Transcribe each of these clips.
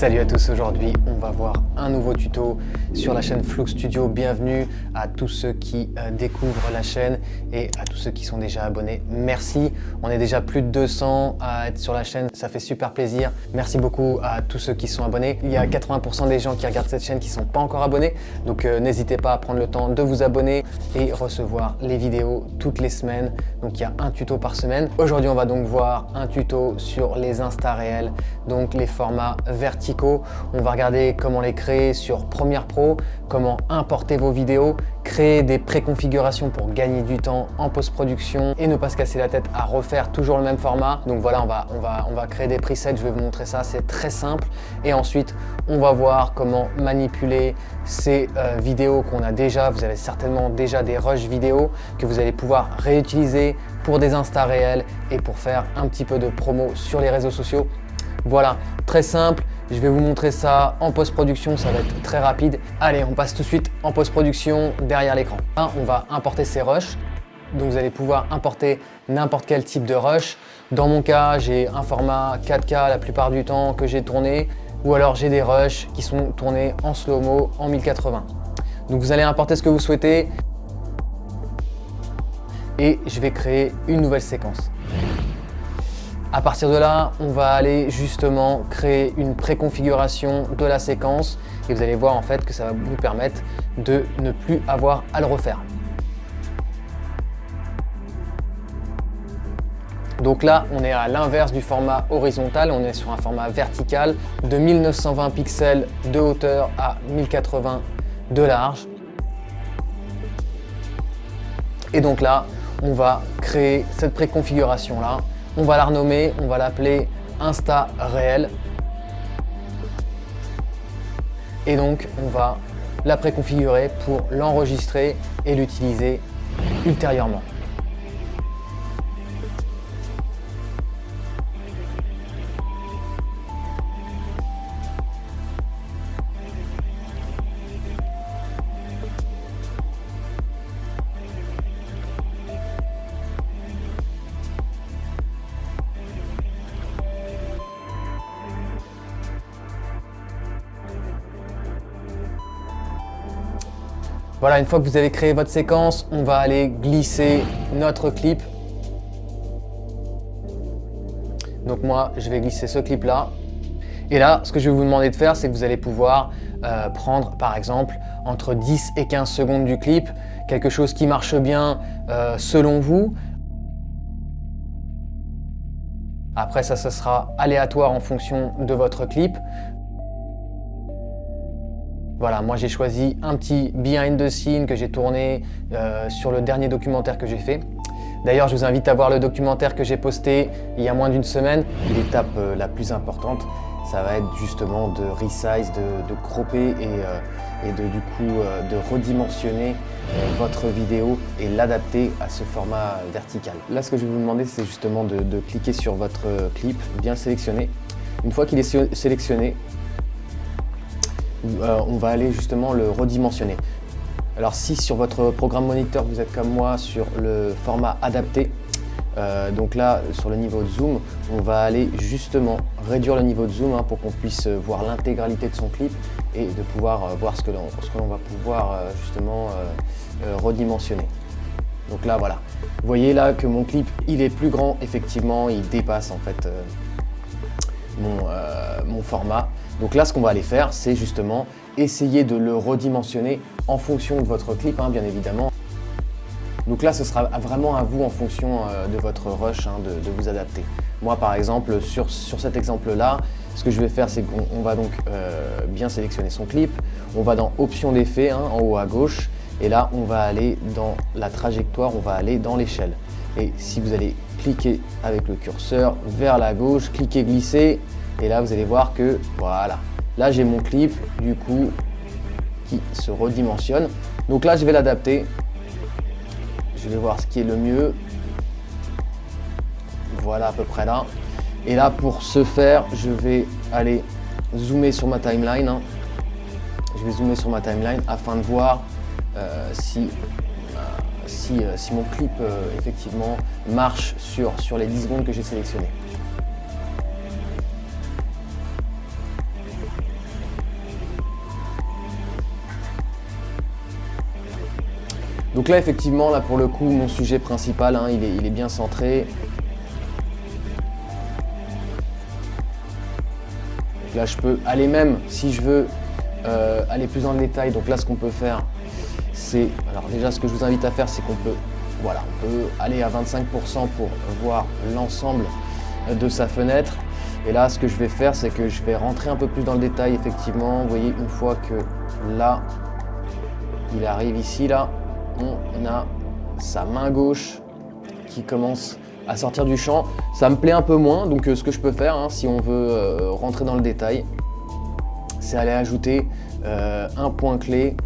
Salut à tous, aujourd'hui on va voir un nouveau tuto sur la chaîne Flux Studio. Bienvenue à tous ceux qui découvrent la chaîne et à tous ceux qui sont déjà abonnés. Merci, on est déjà plus de 200 à être sur la chaîne, ça fait super plaisir. Merci beaucoup à tous ceux qui sont abonnés. Il y a 80% des gens qui regardent cette chaîne qui ne sont pas encore abonnés, donc n'hésitez pas à prendre le temps de vous abonner et recevoir les vidéos toutes les semaines. Donc il y a un tuto par semaine. Aujourd'hui on va donc voir un tuto sur les Insta réels, donc les formats verticaux. On va regarder comment les créer sur Premiere Pro, comment importer vos vidéos, créer des préconfigurations pour gagner du temps en post-production et ne pas se casser la tête à refaire toujours le même format. Donc voilà, on va créer des presets, je vais vous montrer ça, c'est très simple. Et ensuite, on va voir comment manipuler ces vidéos qu'on a déjà. Vous avez certainement déjà des rushs vidéo que vous allez pouvoir réutiliser pour des Insta réels et pour faire un petit peu de promo sur les réseaux sociaux. Voilà, très simple. Je vais vous montrer ça en post-production, ça va être très rapide. Allez, on passe tout de suite en post-production derrière l'écran. On va importer ces rushs. Donc vous allez pouvoir importer n'importe quel type de rush. Dans mon cas, j'ai un format 4K la plupart du temps que j'ai tourné, ou alors j'ai des rushs qui sont tournés en slow-mo en 1080. Donc vous allez importer ce que vous souhaitez et je vais créer une nouvelle séquence. À partir de là, on va aller justement créer une préconfiguration de la séquence et vous allez voir en fait que ça va vous permettre de ne plus avoir à le refaire. Donc là, on est à l'inverse du format horizontal, on est sur un format vertical de 1920 pixels de hauteur à 1080 de large. Et donc là, on va créer cette préconfiguration là. On va la renommer, on va l'appeler Insta réel. Et donc, on va la préconfigurer pour l'enregistrer et l'utiliser ultérieurement. Voilà, une fois que vous avez créé votre séquence, on va aller glisser notre clip. Donc moi, je vais glisser ce clip là. Et là, ce que je vais vous demander de faire, c'est que vous allez pouvoir prendre par exemple entre 10 et 15 secondes du clip, quelque chose qui marche bien selon vous. Après ça, ce sera aléatoire en fonction de votre clip. Voilà, moi j'ai choisi un petit behind the scene que j'ai tourné sur le dernier documentaire que j'ai fait. D'ailleurs, je vous invite à voir le documentaire que j'ai posté il y a moins d'une semaine. L'étape la plus importante, ça va être justement de resize, de cropper et de redimensionner votre vidéo et l'adapter à ce format vertical. Là, ce que je vais vous demander, c'est justement de cliquer sur votre clip, bien sélectionné. Une fois qu'il est sélectionné, on va aller justement le redimensionner. Alors si sur votre programme moniteur vous êtes comme moi sur le format adapté, donc là sur le niveau de zoom, on va aller justement réduire le niveau de zoom pour qu'on puisse voir l'intégralité de son clip et de pouvoir voir ce que l'on va pouvoir justement redimensionner. Donc là voilà, vous voyez là que mon clip il est plus grand, effectivement il dépasse en fait mon format. Donc là, ce qu'on va aller faire, c'est justement essayer de le redimensionner en fonction de votre clip, bien évidemment. Donc là, ce sera vraiment à vous en fonction de votre rush de vous adapter. Moi, par exemple, sur cet exemple-là, ce que je vais faire, c'est qu'on va donc bien sélectionner son clip. On va dans Options d'effets, en haut à gauche. Et là, on va aller dans la trajectoire, on va aller dans l'échelle. Et si vous allez cliquer avec le curseur vers la gauche, cliquez glisser. Et là, vous allez voir que voilà, là j'ai mon clip du coup qui se redimensionne. Donc là, je vais l'adapter. Je vais voir ce qui est le mieux. Voilà à peu près là. Et là, pour ce faire, je vais aller zoomer sur ma timeline. Je vais zoomer sur ma timeline afin de voir si mon clip effectivement marche sur les 10 secondes que j'ai sélectionnées. Donc là, effectivement, là pour le coup, mon sujet principal, hein, il est bien centré. Donc là, je peux aller même, si je veux aller plus dans le détail. Donc là, ce qu'on peut faire, c'est... Alors déjà, ce que je vous invite à faire, c'est qu'on peut... Voilà, on peut aller à 25% pour voir l'ensemble de sa fenêtre. Et là, ce que je vais faire, c'est que je vais rentrer un peu plus dans le détail, effectivement. Vous voyez, une fois que là, il arrive ici, là, on a sa main gauche qui commence à sortir du champ. Ça me plaît un peu moins, donc ce que je peux faire, hein, si on veut rentrer dans le détail, c'est aller ajouter un point clé.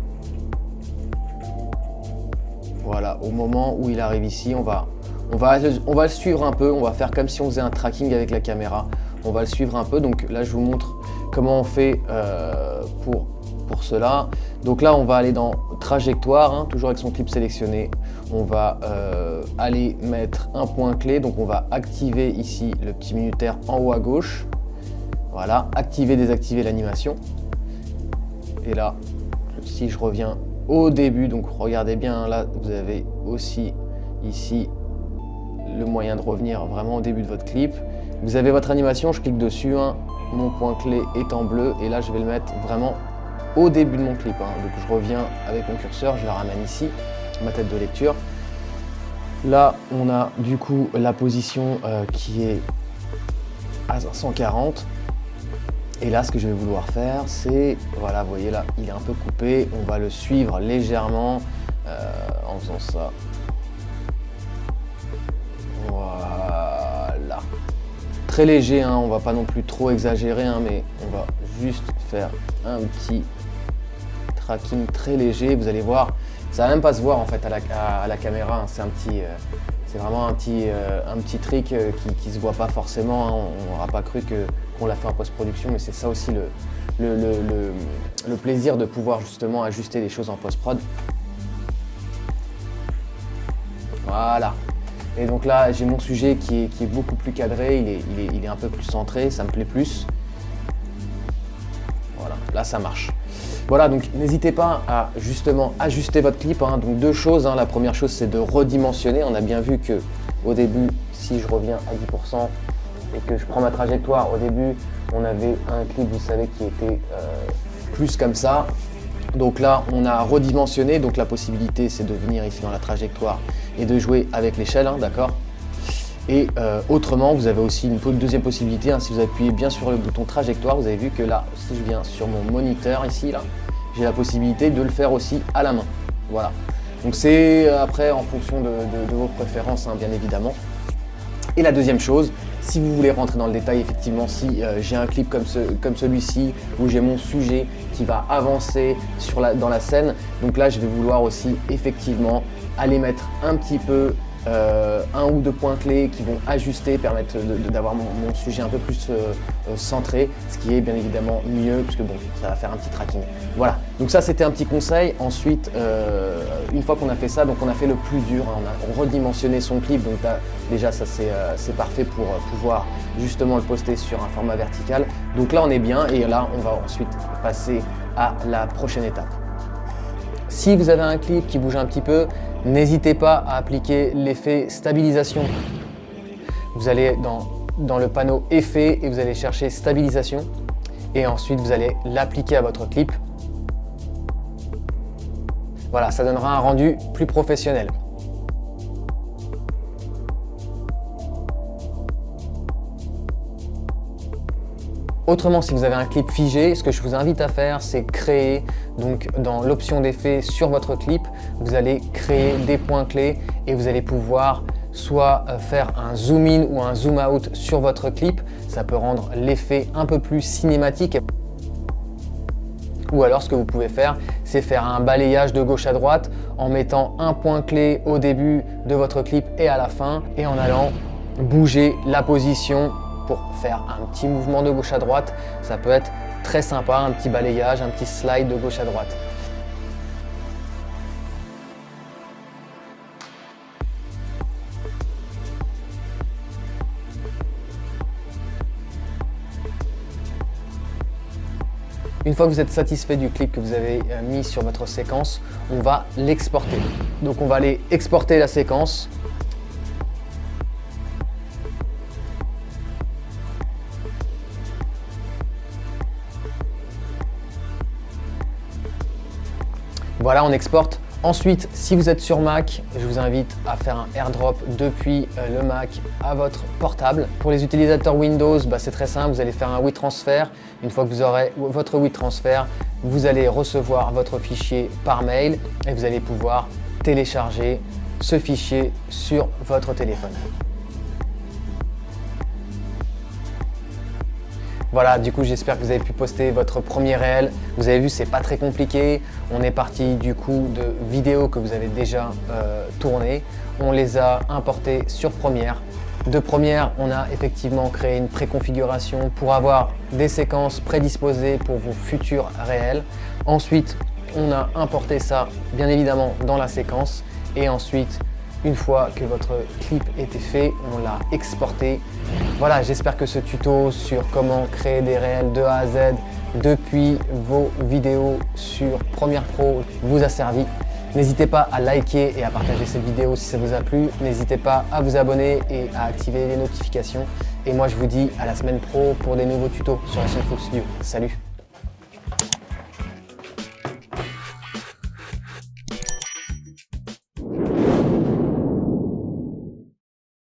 Voilà, au moment où il arrive ici, on va le suivre un peu, on va faire comme si on faisait un tracking avec la caméra. On va le suivre un peu, donc là je vous montre comment on fait pour cela. Donc là on va aller dans trajectoire, hein, toujours avec son clip sélectionné. On va aller mettre un point clé, donc on va activer ici le petit minutaire en haut à gauche. Voilà, activer, désactiver l'animation. Et là, si je reviens au début, donc regardez bien, là vous avez aussi ici le moyen de revenir vraiment au début de votre clip. Vous avez votre animation, je clique dessus, hein, mon point clé est en bleu et là je vais le mettre vraiment au début de mon clip. Hein. Donc je reviens avec mon curseur, je le ramène ici, ma tête de lecture. Là on a du coup la position qui est à 140. Et là ce que je vais vouloir faire c'est, voilà vous voyez là il est un peu coupé, on va le suivre légèrement en faisant ça. Voilà. Très léger, hein, on va pas non plus trop exagérer, hein, mais on va juste faire un petit tracking très léger. Vous allez voir, ça va même pas se voir en fait à la caméra. Hein, c'est vraiment un petit trick qui se voit pas forcément. Hein, on n'aura pas cru qu'on l'a fait en post-production, mais c'est ça aussi le plaisir de pouvoir justement ajuster les choses en post-prod. Voilà. Et donc là, j'ai mon sujet qui est beaucoup plus cadré, il est un peu plus centré, ça me plaît plus. Voilà, là ça marche. Voilà, donc n'hésitez pas à justement ajuster votre clip. Hein. Donc deux choses, hein. La première chose c'est de redimensionner. On a bien vu que au début, si je reviens à 10% et que je prends ma trajectoire, au début on avait un clip, vous savez, qui était plus comme ça. Donc là, on a redimensionné, donc la possibilité c'est de venir ici dans la trajectoire et de jouer avec l'échelle, hein, d'accord. Et autrement, vous avez aussi une deuxième possibilité, hein, si vous appuyez bien sur le bouton trajectoire, vous avez vu que là, si je viens sur mon moniteur ici, là, j'ai la possibilité de le faire aussi à la main. Voilà. Donc c'est après en fonction de vos préférences, hein, bien évidemment. Et la deuxième chose, si vous voulez rentrer dans le détail, effectivement, si j'ai un clip comme celui-ci, où j'ai mon sujet qui va avancer dans la scène, donc là je vais vouloir aussi effectivement aller mettre un petit peu un ou deux points clés qui vont ajuster, permettre d'avoir mon sujet un peu plus centré, ce qui est bien évidemment mieux, puisque bon, ça va faire un petit tracking. Voilà, donc ça c'était un petit conseil. Ensuite, une fois qu'on a fait ça, donc on a fait le plus dur, hein, on a redimensionné son clip, donc là, déjà ça c'est parfait pour pouvoir justement le poster sur un format vertical. Donc là on est bien, et là on va ensuite passer à la prochaine étape. Si vous avez un clip qui bouge un petit peu, n'hésitez pas à appliquer l'effet stabilisation. Vous allez dans le panneau effet et vous allez chercher stabilisation et ensuite vous allez l'appliquer à votre clip. Voilà, ça donnera un rendu plus professionnel. Autrement, si vous avez un clip figé, ce que je vous invite à faire, c'est créer, donc dans l'option d'effet sur votre clip, vous allez créer des points clés et vous allez pouvoir soit faire un zoom in ou un zoom out sur votre clip. Ça peut rendre l'effet un peu plus cinématique. Ou alors ce que vous pouvez faire, c'est faire un balayage de gauche à droite en mettant un point clé au début de votre clip et à la fin et en allant bouger la position pour faire un petit mouvement de gauche à droite. Ça peut être très sympa, un petit balayage, un petit slide de gauche à droite. Une fois que vous êtes satisfait du clip que vous avez mis sur votre séquence, on va l'exporter. Donc on va aller exporter la séquence. Voilà, on exporte. Ensuite, si vous êtes sur Mac, je vous invite à faire un airdrop depuis le Mac à votre portable. Pour les utilisateurs Windows, c'est très simple, vous allez faire un WeTransfer. Une fois que vous aurez votre WeTransfer, vous allez recevoir votre fichier par mail et vous allez pouvoir télécharger ce fichier sur votre téléphone. Voilà, du coup, j'espère que vous avez pu poster votre premier réel. Vous avez vu, c'est pas très compliqué. On est parti du coup de vidéos que vous avez déjà tournées. On les a importées sur Premiere. De Premiere, on a effectivement créé une préconfiguration pour avoir des séquences prédisposées pour vos futurs réels. Ensuite, on a importé ça, bien évidemment, dans la séquence. Et ensuite, une fois que votre clip était fait, on l'a exporté. Voilà, j'espère que ce tuto sur comment créer des réels de A à Z depuis vos vidéos sur Premiere Pro vous a servi. N'hésitez pas à liker et à partager cette vidéo si ça vous a plu. N'hésitez pas à vous abonner et à activer les notifications. Et moi, je vous dis à la semaine pro pour des nouveaux tutos sur la chaîne Flux Studio. Salut!